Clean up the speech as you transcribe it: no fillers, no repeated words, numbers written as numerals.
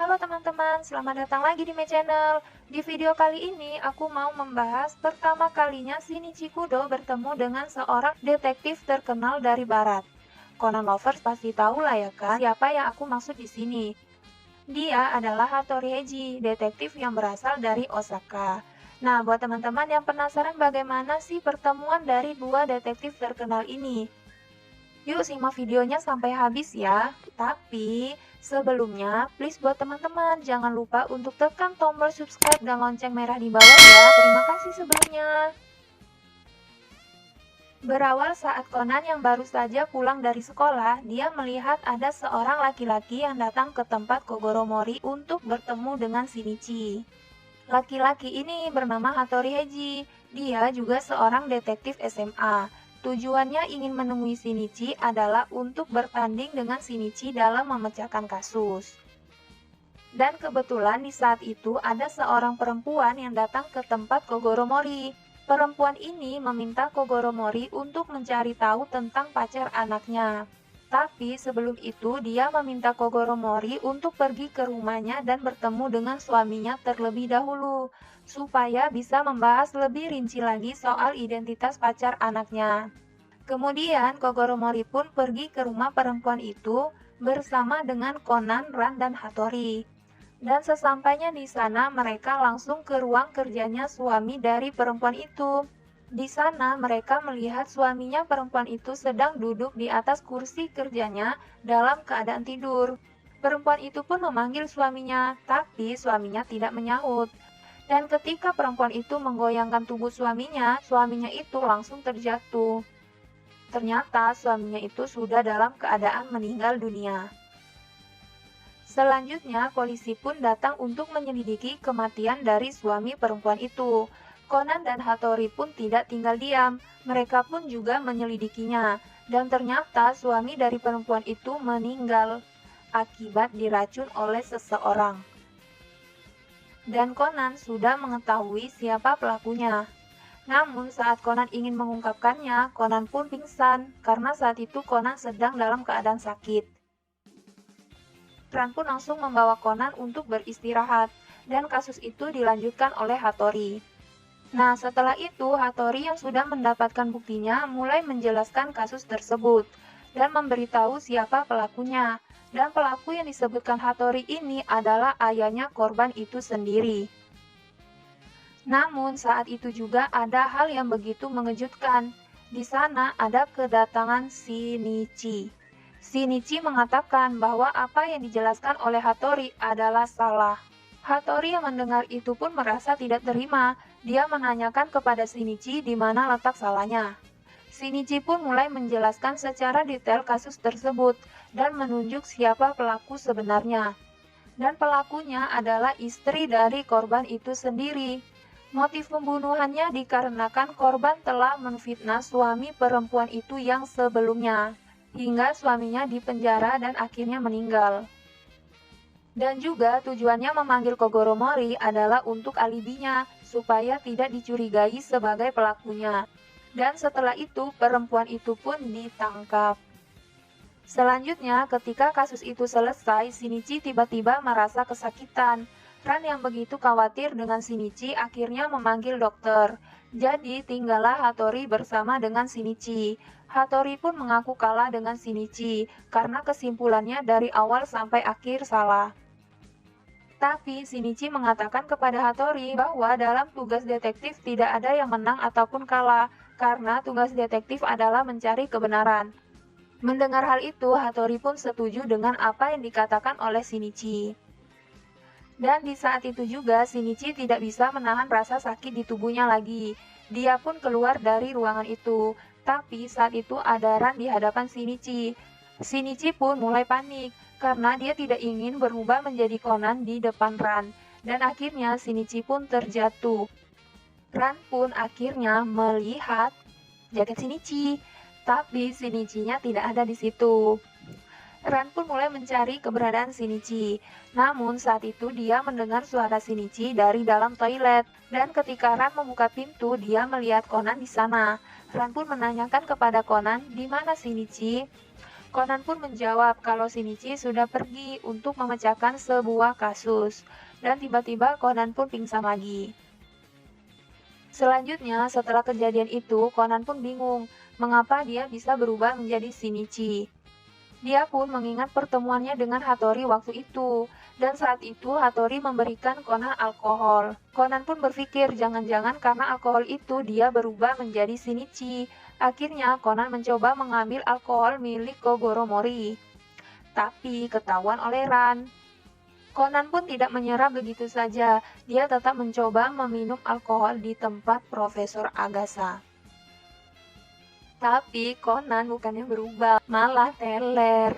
Halo teman-teman, selamat datang lagi di My Channel. Di video kali ini aku mau membahas pertama kalinya Shinichi Kudo bertemu dengan seorang detektif terkenal dari barat. Conan lovers pasti tahu lah ya kan, siapa yang aku maksud di sini. Dia adalah Hattori Heiji, detektif yang berasal dari Osaka. Nah, buat teman-teman yang penasaran bagaimana sih pertemuan dari dua detektif terkenal ini, yuk simak videonya sampai habis ya. Tapi sebelumnya, please buat teman-teman jangan lupa untuk tekan tombol subscribe dan lonceng merah di bawah ya. Terima kasih sebelumnya. Berawal saat Conan yang baru saja pulang dari sekolah, dia melihat ada seorang laki-laki yang datang ke tempat Kogoro Mori untuk bertemu dengan Shinichi. Laki-laki ini bernama Hattori Heiji. Dia juga seorang detektif SMA. Tujuannya ingin menemui Shinichi adalah untuk bertanding dengan Shinichi dalam memecahkan kasus. Dan kebetulan di saat itu ada seorang perempuan yang datang ke tempat Kogoro Mori. Perempuan ini meminta Kogoro Mori untuk mencari tahu tentang pacar anaknya. Tapi sebelum itu dia meminta Kogoro Mori untuk pergi ke rumahnya dan bertemu dengan suaminya terlebih dahulu, supaya bisa membahas lebih rinci lagi soal identitas pacar anaknya. Kemudian Kogoro Mori pun pergi ke rumah perempuan itu bersama dengan Conan, Ran, dan Hattori. Dan sesampainya di sana mereka langsung ke ruang kerjanya suami dari perempuan itu. Di sana mereka melihat suaminya perempuan itu sedang duduk di atas kursi kerjanya dalam keadaan tidur. Perempuan itu pun memanggil suaminya, tapi suaminya tidak menyahut. Dan ketika perempuan itu menggoyangkan tubuh suaminya itu langsung terjatuh. Ternyata suaminya itu sudah dalam keadaan meninggal dunia. Selanjutnya, polisi pun datang untuk menyelidiki kematian dari suami perempuan itu. Conan dan Hattori pun tidak tinggal diam, mereka pun juga menyelidikinya. Dan ternyata suami dari perempuan itu meninggal akibat diracun oleh seseorang. Dan Conan sudah mengetahui siapa pelakunya. Namun saat Conan ingin mengungkapkannya, Conan pun pingsan karena saat itu Conan sedang dalam keadaan sakit. Ran pun langsung membawa Conan untuk beristirahat, dan kasus itu dilanjutkan oleh Hattori. Nah, setelah itu Hattori yang sudah mendapatkan buktinya mulai menjelaskan kasus tersebut, dan memberitahu siapa pelakunya. Dan pelaku yang disebutkan Hattori ini adalah ayahnya korban itu sendiri. Namun saat itu juga ada hal yang begitu mengejutkan. Di sana ada kedatangan Shinichi. Shinichi mengatakan bahwa apa yang dijelaskan oleh Hattori adalah salah. Hattori yang mendengar itu pun merasa tidak terima. Dia menanyakan kepada Shinichi di mana letak salahnya. Shinichi pun mulai menjelaskan secara detail kasus tersebut dan menunjuk siapa pelaku sebenarnya. Dan pelakunya adalah istri dari korban itu sendiri. Motif pembunuhannya dikarenakan korban telah menfitnah suami perempuan itu yang sebelumnya, hingga suaminya dipenjara dan akhirnya meninggal. Dan juga tujuannya memanggil Kogoro Mori adalah untuk alibinya, supaya tidak dicurigai sebagai pelakunya. Dan setelah itu perempuan itu pun ditangkap. Selanjutnya, ketika kasus itu selesai, Shinichi tiba-tiba merasa kesakitan. Ran yang begitu khawatir dengan Shinichi akhirnya memanggil dokter. Jadi tinggallah Hattori bersama dengan Shinichi. Hattori pun mengaku kalah dengan Shinichi karena kesimpulannya dari awal sampai akhir salah. Tapi Shinichi mengatakan kepada Hattori bahwa dalam tugas detektif tidak ada yang menang ataupun kalah, karena tugas detektif adalah mencari kebenaran. Mendengar hal itu, Hattori pun setuju dengan apa yang dikatakan oleh Shinichi. Dan di saat itu juga Shinichi tidak bisa menahan rasa sakit di tubuhnya lagi. Dia pun keluar dari ruangan itu. Tapi saat itu ada Ran di hadapan Shinichi. Shinichi pun mulai panik karena dia tidak ingin berubah menjadi Conan di depan Ran. Dan akhirnya Shinichi pun terjatuh. Ran pun akhirnya melihat jaket Shinichi. Tapi Shinichi-nya tidak ada di situ. Ran pun mulai mencari keberadaan Shinichi. Namun saat itu dia mendengar suara Shinichi dari dalam toilet. Dan ketika Ran membuka pintu, dia melihat Conan di sana. Ran pun menanyakan kepada Conan, di mana Shinichi? Conan pun menjawab kalau Shinichi sudah pergi untuk memecahkan sebuah kasus. Dan tiba-tiba Conan pun pingsan lagi. Selanjutnya, setelah kejadian itu, Conan pun bingung mengapa dia bisa berubah menjadi Shinichi. Dia pun mengingat pertemuannya dengan Hattori waktu itu, dan saat itu Hattori memberikan Conan alkohol. Conan pun berpikir jangan-jangan karena alkohol itu dia berubah menjadi Shinichi. Akhirnya Conan mencoba mengambil alkohol milik Kogoro Mori, tapi ketahuan oleh Ran. Conan pun tidak menyerah begitu saja, dia tetap mencoba meminum alkohol di tempat Profesor Agasa. Tapi Conan bukannya berubah, malah teler.